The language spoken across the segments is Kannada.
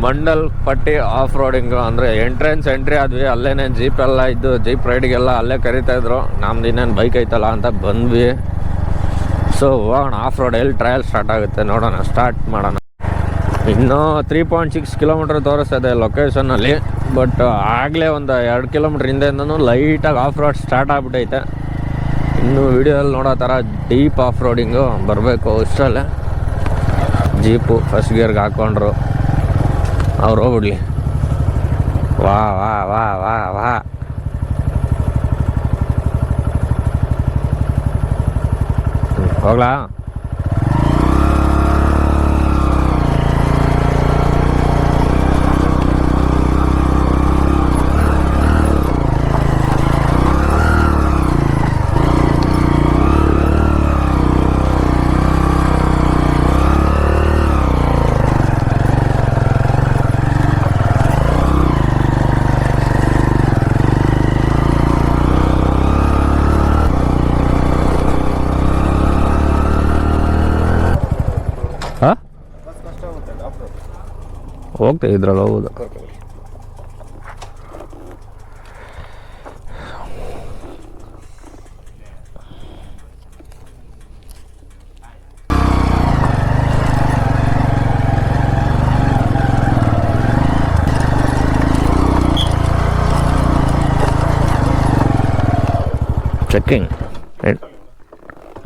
ಮಂಡಲ್ ಪಟ್ಟಿ ಆಫ್ ರೋಡಿಂಗು ಅಂದರೆ ಎಂಟ್ರಿ ಆದ್ವಿ. ಅಲ್ಲೇನೆ ಜೀಪ್ ಎಲ್ಲ ಇದ್ದು, ಜೀಪ್ ರೈಡಿಗೆಲ್ಲ ಅಲ್ಲೇ ಕರಿತಾ ಇದ್ರು. ನಮ್ದು ಇನ್ನೇನು ಬೈಕ್ ಐತಲ್ಲ ಅಂತ ಬಂದ್ವಿ. ಸೊ ಹೋಗೋಣ ಆಫ್ ರೋಡ್. ಎಲ್ಲಿ ಟ್ರಯಲ್ ಸ್ಟಾರ್ಟ್ ಆಗುತ್ತೆ ನೋಡೋಣ, ಸ್ಟಾರ್ಟ್ ಮಾಡೋಣ. ಇನ್ನೂ 3.6 ಕಿಲೋಮೀಟ್ರ್ ತೋರಿಸ್ತದೆ ಲೊಕೇಶನಲ್ಲಿ. ಬಟ್ ಆಗಲೇ ಒಂದು 2 ಕಿಲೋಮೀಟ್ರ್ ಹಿಂದೆಯಿಂದನೂ ಲೈಟಾಗಿ ಆಫ್ ರೋಡ್ ಸ್ಟಾರ್ಟ್ ಆಗಿಬಿಟ್ಟೈತೆ. ಇನ್ನು ವಿಡಿಯೋದಲ್ಲಿ ನೋಡೋ ಥರ ಡೀಪ್ ಆಫ್ ರೋಡಿಂಗು ಬರಬೇಕು. ಇಷ್ಟಲ್ಲೇ ಜೀಪು ಫಸ್ಟ್ ಗೇರ್ಗೆ ಹಾಕ್ಕೊಂಡ್ರು, ಅವ್ರು ಹೋಗ್ಬಿಡ್ಲಿ. ವಾ ವಾ ವಾ ವಾ ವಾ ಹೋಗ್ಲಾ? ಹಾಂ, ಹೋಗ್ತೇವೆ ಇದ್ರಲ್ಲಿ ಹೋಗೋದು. ಚೆಕ್ಕಿಂಗ್.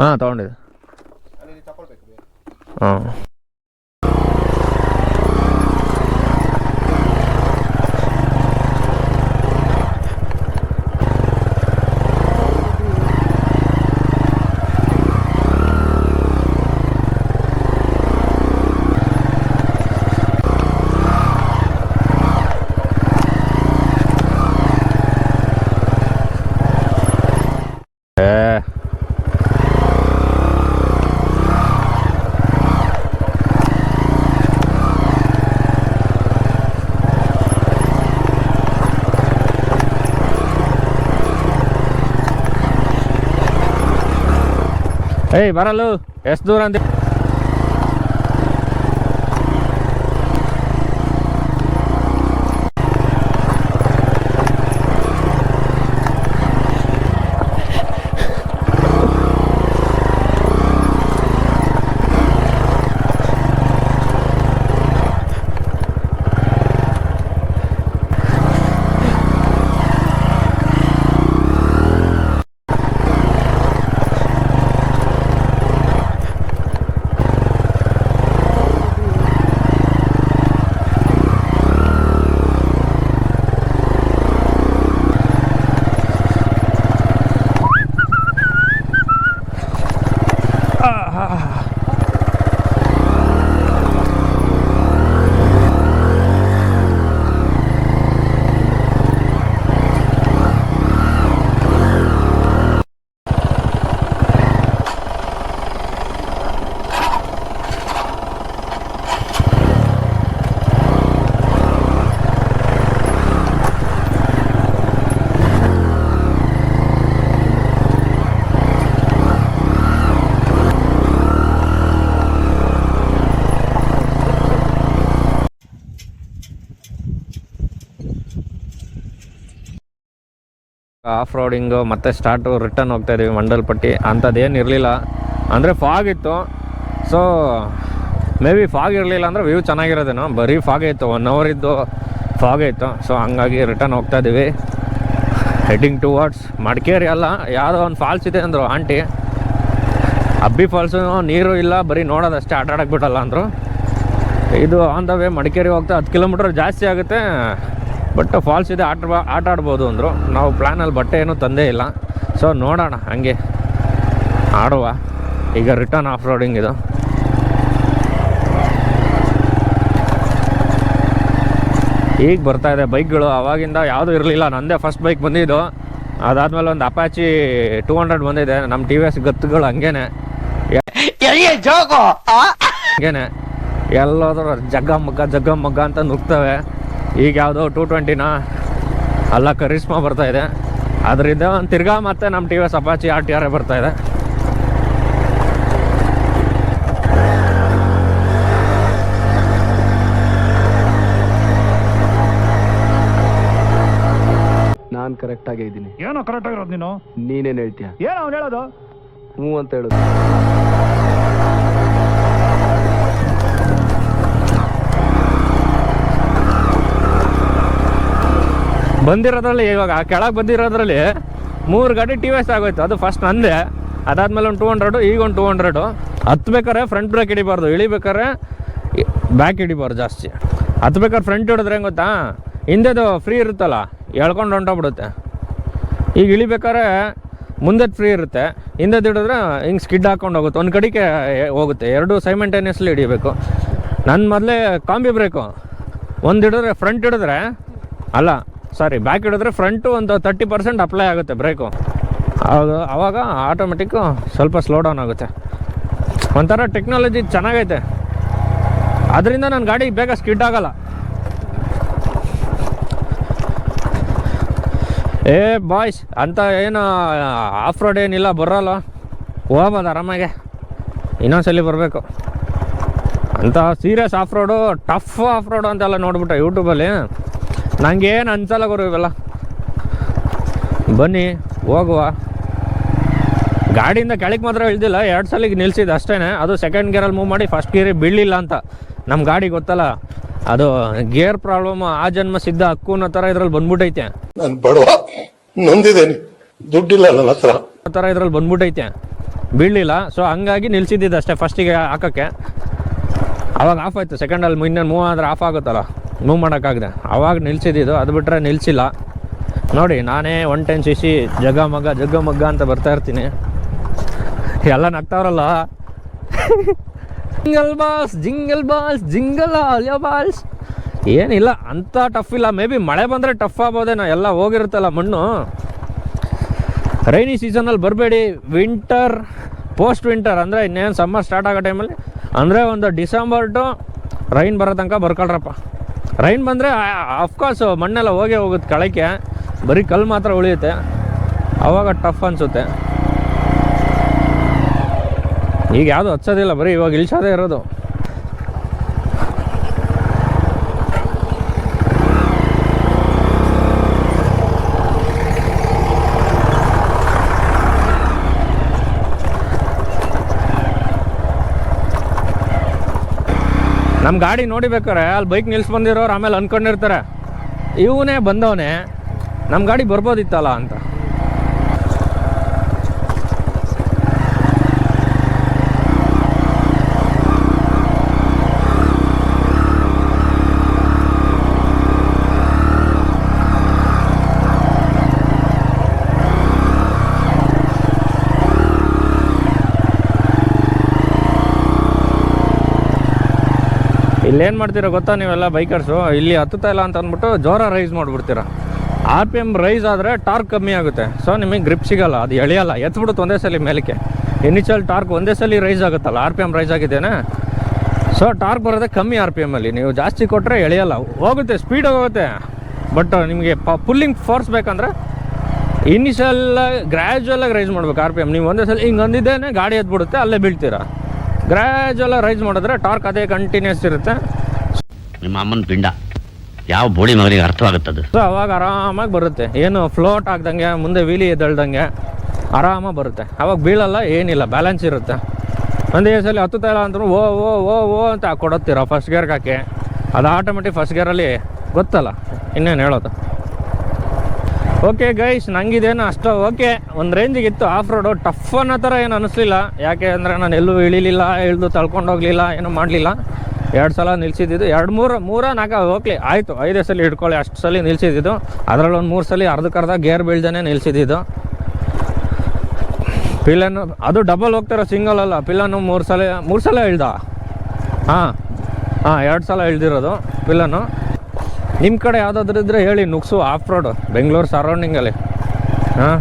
ಹಾಂ, ತೊಗೊಂಡಿದ್ದೆ. ಹಾಂ, ಏಯ್ ಬರಲ್ಲು, ಎಷ್ಟು ದೂರ ಅಂತ. ಆಫ್ ರೋಡಿಂಗು ಮತ್ತೆ ಸ್ಟಾರ್ಟು, ರಿಟರ್ನ್ ಹೋಗ್ತಾ ಇದ್ದೀವಿ. ಮಂಡಲ್ಪಟ್ಟಿ ಅಂಥದ್ದೇನು ಇರಲಿಲ್ಲ, ಅಂದರೆ ಫಾಗ್ ಇತ್ತು. ಸೊ ಮೇ ಬಿ ಫಾಗ್ ಇರಲಿಲ್ಲ ಅಂದರೆ ವ್ಯೂ ಚೆನ್ನಾಗಿರೋದೇನೋ. ಬರೀ ಫಾಗೇ ಇತ್ತು, 1 hour ಇದ್ದು ಫಾಗೇ ಇತ್ತು. ಸೊ ಹಂಗಾಗಿ ರಿಟರ್ನ್ ಹೋಗ್ತಾ ಇದ್ದೀವಿ. Heading towards Madikeri. ಅಲ್ಲ, ಯಾವುದೋ ಒಂದು ಫಾಲ್ಸ್ ಇದೆ ಅಂದರು ಆಂಟಿ. ಅಬ್ಬಿ ಫಾಲ್ಸು ನೀರು ಇಲ್ಲ, ಬರೀ ನೋಡೋದಷ್ಟೇ, ಆಟ ಆಡೋಕ್ಕೆ ಬಿಡಲ್ಲ ಅಂದರು. ಇದು ಆನ್ ದ ವೇ ಮಡಿಕೇರಿ ಹೋಗ್ತಾ 10 ಕಿಲೋಮೀಟ್ರ್ ಜಾಸ್ತಿ ಆಗುತ್ತೆ. ಬಟ್ ಫಾಲ್ಸ್ ಇದೆ, ಆಟ ಆಡ್ಬೋದು ಅಂದರು. ನಾವು ಪ್ಲ್ಯಾನಲ್ಲಿ ಬಟ್ಟೆ ಏನೂ ತಂದೇ ಇಲ್ಲ. ಸೊ ನೋಡೋಣ, ಹಂಗೆ ಆಡುವ. ಈಗ ರಿಟರ್ನ್ ಆಫ್ ರೋಡಿಂಗ್ ಇದು. ಈಗ ಬರ್ತಾಯಿದೆ ಬೈಕ್ಗಳು. ಆವಾಗಿಂದ ಯಾವುದೂ ಇರಲಿಲ್ಲ, ನನ್ನದೇ ಫಸ್ಟ್ ಬೈಕ್ ಬಂದಿದ್ದು. ಅದಾದಮೇಲೆ ಒಂದು ಅಪಾಚಿ 200 ಬಂದಿದೆ. ನಮ್ಮ ಟಿ ವಿ ಎಸ್ ಗತ್ತುಗಳು ಹಂಗೇನೆ ಎಲ್ಲೋದ್ರು ಜಗ್ಗ ಮಗ್ಗ ಅಂತ ನುಗ್ತವೆ. ಈಗ ಯಾವುದೋ 220ನ ಅಲ್ಲ ಕರಿಸ್ಮಾ ಬರ್ತಾಯಿದೆ. ಅದರಿಂದ ಒಂದು ತಿರ್ಗಾ ಮತ್ತೆ ನಮ್ಮ T V S Apache RTR ಬರ್ತಾಯಿದೆ. ಆಗೇ ಇದ್ದೀನಿ. ಏನೋ ಕರೆಕ್ಟ್ ಆಗಿರೋದು ನೀನು. ನೀನೇನು ಹೇಳ್ತೀಯ? ಏನೋ ಅವ್ನು ಹೇಳೋದು? ಹ್ಞೂ ಅಂತ ಹೇಳೋದು. ಬಂದಿರೋದ್ರಲ್ಲಿ ಇವಾಗ ಕೆಳಗೆ ಬಂದಿರೋದ್ರಲ್ಲಿ 3 ಗಾಡಿ ಟಿ ವಿ ಎಸ್ ಆಗೋಯ್ತು. ಅದು ಫಸ್ಟ್ ನಂದೆ, ಅದಾದ್ಮೇಲೆ ಒಂದು 200, ಈಗ ಒಂದು 200. ಹತ್ಬೇಕಾರೆ ಫ್ರಂಟ್ ಬ್ರೇಕ್ ಹಿಡಿಬಾರ್ದು, ಇಳಿಬೇಕಾರೆ ಬ್ಯಾಕ್ ಹಿಡಿಬಾರ್ದು ಜಾಸ್ತಿ. ಹತ್ಬೇಕಾದ್ರೆ ಫ್ರಂಟ್ ಹಿಡಿದ್ರೆ ಹೆಂಗೆ ಗೊತ್ತಾ, ಹಿಂದೆದು ಫ್ರೀ ಇರುತ್ತಲ್ಲ, ಎಳ್ಕೊಂಡು ಹೊಂಟೋಗ್ಬಿಡುತ್ತೆ. ಈಗ ಇಳಿಬೇಕಾದ್ರೆ ಮುಂದೆ ಫ್ರೀ ಇರುತ್ತೆ, ಹಿಂದೆದು ಹಿಡಿದ್ರೆ ಹಿಂಗೆ ಸ್ಕಿಡ್ ಹಾಕ್ಕೊಂಡು ಹೋಗುತ್ತೆ, ಒಂದು ಕಡೆಗೆ ಹೋಗುತ್ತೆ. ಎರಡು ಸೈಮೆಂಟೇನಿಯಸ್ಲಿ ಹಿಡಿಬೇಕು. ನನ್ನ ಮೊದಲೇ ಕಾಂಬಿ ಬ್ರೇಕು, ಒಂದು ಹಿಡಿದ್ರೆ ಫ್ರಂಟ್ ಹಿಡಿದ್ರೆ ಬ್ಯಾಕ್ ಹಿಡಿದ್ರೆ ಫ್ರಂಟು ಒಂದು 30% ಅಪ್ಲೈ ಆಗುತ್ತೆ ಬ್ರೇಕು. ಆವಾಗ ಆಟೋಮೆಟಿಕ್ಕು ಸ್ವಲ್ಪ ಸ್ಲೋ ಡೌನ್ ಆಗುತ್ತೆ. ಒಂಥರ ಟೆಕ್ನಾಲಜಿ ಚೆನ್ನಾಗೈತೆ, ಅದರಿಂದ ನನ್ನ ಗಾಡಿ ಬೇಗ ಸ್ಕಿಡ್ ಆಗಲ್ಲ. ಬಾಯ್ಸ್ ಅಂತ ಏನು ಆಫ್ ರೋಡ್ ಏನಿಲ್ಲ, ಬರೋಲ್ಲ, ಹೋಗ್ಬೋದು ಆರಾಮಾಗೆ. ಇನ್ನೊಂದ್ಸಲಿ ಬರಬೇಕು ಅಂತ serious of road, tough of road ಅಂತೆಲ್ಲ ನೋಡ್ಬಿಟ್ಟೆ ಯೂಟ್ಯೂಬಲ್ಲಿ. ನನಗೇನು ಅನ್ಸಲ್ಲ ಗುರು ಇವೆಲ್ಲ. ಬನ್ನಿ ಹೋಗುವ. ಗಾಡಿಯಿಂದ ಕೆಳಗೆ ಮಾತ್ರ ಇಳ್ದಿಲ್ಲ, 2 ಸಲಿಗೆ ನಿಲ್ಸಿದ್ದು ಅಷ್ಟೇ. ಅದು ಸೆಕೆಂಡ್ ಗೇರಲ್ಲಿ ಮೂವ್ ಮಾಡಿ ಫಸ್ಟ್ ಗೇರಿಗೆ ಬೀಳಲಿಲ್ಲ ಅಂತ. ನಮ್ಮ ಗಾಡಿ ಗೊತ್ತಲ್ಲ, ಅದು ಗೇರ್ ಪ್ರಾಬ್ಲಮ್ ಆ ಜನ್ಮ ಸಿದ್ಧ ಹಕ್ಕು ಅನ್ನೋ ಥರ ಇದ್ರಲ್ಲಿ ಬಂದ್ಬಿಟ್ಟೈತೆ. ನಾನು ಬಡವ, ನೊಂದಿದ್ದೇನೆ, ದುಡ್ಡಿಲ್ಲ ನನ್ನ ಹತ್ರ ಆ ಥರ ಇದ್ರಲ್ಲಿ ಬಂದ್ಬಿಟ್ಟೈತೆ, ಬೀಳಲಿಲ್ಲ. ಸೊ ಹಂಗಾಗಿ ನಿಲ್ಸಿದ್ದಿದ್ದು ಅಷ್ಟೇ ಫಸ್ಟಿಗೆ ಹಾಕೋಕ್ಕೆ. ಅವಾಗ ಆಫ್ ಆಯಿತು. ಸೆಕೆಂಡಲ್ಲಿ ಇನ್ನೇನು ಮೂವ್ ಆದರೆ ಆಫ್ ಆಗುತ್ತಲ್ಲ, ಮೂವ್ ಮಾಡೋಕ್ಕಾಗದೆ, ಅವಾಗ ನಿಲ್ಸಿದ್ದು. ಅದು ಬಿಟ್ಟರೆ ನಿಲ್ಸಿಲ್ಲ. ನೋಡಿ ನಾನೇ 110cc ಜಗ್ಗಮಗ್ಗ ಅಂತ ಬರ್ತಾ ಇರ್ತೀನಿ. ಎಲ್ಲ ನಗ್ತಾವ್ರಲ್ಲ. ಜಿಂಗಲ್ ಬಾಲ್ಸ್ ಜಿಂಗಲ್ ಬಾಲ್ಸ್ ಏನಿಲ್ಲ ಅಂಥ ಟಫ್ ಇಲ್ಲ. ಮೇ ಬಿ ಮಳೆ ಬಂದರೆ ಟಫ್ ಆಗ್ಬೋದೇನೋ, ಎಲ್ಲ ಹೋಗಿರುತ್ತಲ್ಲ ಮಣ್ಣು. ರೈನಿ ಸೀಸನಲ್ಲಿ ಬರಬೇಡಿ. ವಿಂಟರ್, ಪೋಸ್ಟ್ ವಿಂಟರ್ ಅಂದರೆ ಇನ್ನೇನು ಸಮ್ಮರ್ ಸ್ಟಾರ್ಟ್ ಆಗೋ ಟೈಮಲ್ಲಿ, ಅಂದರೆ ಒಂದು ಡಿಸೆಂಬರ್ ಟು ರೈನ್ ಬರೋ ತನಕ ಬರ್ಕೊಳ್ರಪ್ಪ. ರೈನ್ ಬಂದರೆ ಅಫ್ಕೋರ್ಸ್ ಮಣ್ಣೆಲ್ಲ ಹೋಗುತ್ತೆ ಕೆಳಕ್ಕೆ, ಬರೀ ಕಲ್ಲು ಮಾತ್ರ ಉಳಿಯುತ್ತೆ. ಆವಾಗ ಟಫ್ ಅನಿಸುತ್ತೆ. ಈಗ ಯಾವುದು ಹಚ್ಚೋದಿಲ್ಲ, ಬರೀ ಇವಾಗ ಇಳಿಸೋದೇ ಇರೋದು. ನಮ್ಮ ಗಾಡಿ ನೋಡಿಬೇಕಾರೆ ಅಲ್ಲಿ ಬೈಕ್ ನಿಲ್ಸಿ ಬಂದಿರೋರು ಆಮೇಲೆ ಅಂದ್ಕೊಂಡಿರ್ತಾರೆ ಇವನೇ ಬಂದವನೇ, ನಮ್ಮ ಗಾಡಿ ಬರ್ಬೋದಿತ್ತಲ್ಲ ಅಂತ. ಇಲ್ಲೇನು ಮಾಡ್ತೀರಾ ಗೊತ್ತಾ ನೀವೆಲ್ಲ ಬೈಕರ್ಸು, ಇಲ್ಲಿ ಹತ್ತುತ್ತಾ ಇಲ್ಲ ಅಂತ ಅಂದ್ಬಿಟ್ಟು ಜೋರ ರೈಸ್ ಮಾಡಿಬಿಡ್ತೀರ. RPM ರೈಸ್ ಆದರೆ ಟಾರ್ಕ್ ಕಮ್ಮಿ ಆಗುತ್ತೆ. ಸೊ ನಿಮಗೆ ಗ್ರಿಪ್ ಸಿಗೋಲ್ಲ, ಅದು ಎಳೆಯಲ್ಲ, ಎತ್ಬಿಡುತ್ತೆ ಒಂದೇ ಸಲ ಮೇಲಕ್ಕೆ. ಇನಿಷಿಯಲ್ ಟಾರ್ಕ್ ಒಂದೇ ಸಲ ರೈಸ್ ಆಗುತ್ತಲ್ಲ, RPM ರೈಸ್ ಆಗಿದ್ದೇನೆ. ಸೊ ಟಾರ್ಕ್ ಬರೋದೇ ಕಮ್ಮಿ RPMಲ್ಲಿ. ನೀವು ಜಾಸ್ತಿ ಕೊಟ್ಟರೆ ಎಳೆಯಲ್ಲ, ಹೋಗುತ್ತೆ, ಸ್ಪೀಡ್ ಹೋಗುತ್ತೆ. ಬಟ್ ನಿಮಗೆ ಪುಲ್ಲಿಂಗ್ ಫೋರ್ಸ್ ಬೇಕಂದರೆ ಇನಿಷಿಯಲ್ ಗ್ರ್ಯಾಜುವಲಾಗಿ ರೈಸ್ ಮಾಡ್ಬೇಕು RPM. ನೀವು ಒಂದೇ ಸಲ ಹಿಂಗೆ ಅಂದಿದ್ದೇನೆ ಗಾಡಿ ಎದ್ಬಿಡುತ್ತೆ, ಅಲ್ಲೇ ಬೀಳ್ತೀರಾ. ಗ್ರ್ಯಾಜುವಲಾಗಿ ರೈಸ್ ಮಾಡಿದ್ರೆ ಟಾರ್ಕ್ ಅದೇ ಕಂಟಿನ್ಯೂಸ್ ಇರುತ್ತೆ. ನಿಮ್ಮ ಅಮ್ಮನ ಪಿಂಡ ಯಾವ ಬೋಳಿ ಮಗನಿಗೆ ಅರ್ಥವಾಗುತ್ತದೆ. ಸೊ ಅವಾಗ ಆರಾಮಾಗಿ ಬರುತ್ತೆ, ಏನು ಫ್ಲೋಟ್ ಆಗ್ದಂಗೆ, ಮುಂದೆ ವೀಲಿ ಎದ್ದೇಳ್ದಂಗೆ ಆರಾಮಾಗಿ ಬರುತ್ತೆ. ಅವಾಗ ಬೀಳಲ್ಲ, ಏನಿಲ್ಲ, ಬ್ಯಾಲೆನ್ಸ್ ಇರುತ್ತೆ. ಒಂದೇ ಸಲ ಹತ್ತುತ್ತಾ ಇಲ್ಲ ಅಂತೂ ಓ ಅಂತ ಕೊಡುತ್ತೀರ ಫಸ್ಟ್ ಗೇರ್ಗೆ ಹಾಕಿ. ಅದು ಆಟೋಮೆಟಿಕ್ ಫಸ್ಟ್ ಗೇರಲ್ಲಿ ಗೊತ್ತಲ್ಲ, ಇನ್ನೇನು ಹೇಳೋದು. ಓಕೆ ಗೈಸ್, ನಂಗಿದೇನು ಅಷ್ಟು ಓಕೆ, ಒಂದು ರೇಂಜಿಗಿತ್ತು. ಆಫ್ ರೋಡು ಟಫ್ ಅನ್ನೋ ಥರ ಏನು ಅನ್ನಿಸ್ಲಿಲ್ಲ. ಯಾಕೆ ಅಂದರೆ ನಾನು ಎಲ್ಲೂ ಇಳಿಲಿಲ್ಲ, ಇಳಿದು ತಳ್ಕೊಂಡು ಹೋಗಲಿಲ್ಲ, ಏನೂ ಮಾಡಲಿಲ್ಲ. 2 ಸಲ ನಿಲ್ಸಿದ್ದು, 4 ಓಕೆ ಆಯಿತು. 5 ಸಲ ಹಿಡ್ಕೊಳ್ಳಿ, ಅಷ್ಟು ಸಲ ನಿಲ್ಸಿದ್ದು. ಅದರಲ್ಲಿ ಒಂದು 3 ಸಲ ಅರ್ಧಕ್ಕರ್ಧ ಗೇರ್ ಬೀಳ್ದೇ ನಿಲ್ಸಿದ್ದು. ಪಿಲ್ಲನ್ನು ಅದು ಡಬಲ್ ಹೋಗ್ತಾರೋ, ಸಿಂಗಲ್ ಅಲ್ಲ. ಪಿಲ್ಲನ್ನು 3 ಸಲ ಇಳ್ದ. ಹಾಂ 2 ಸಲ ಇಳ್ದಿರೋದು ಪಿಲ್ಲನ್ನು. ನಿಮ್ಮ ಕಡೆ ಯಾವುದಾದ್ರೂ ಇದ್ದರೆ ಹೇಳಿ, ನುಗ್ಸು ಆಫ್ ರೋಡು ಬೆಂಗಳೂರು ಸರೌಂಡಿಂಗಲ್ಲಿ. ಹಾಂ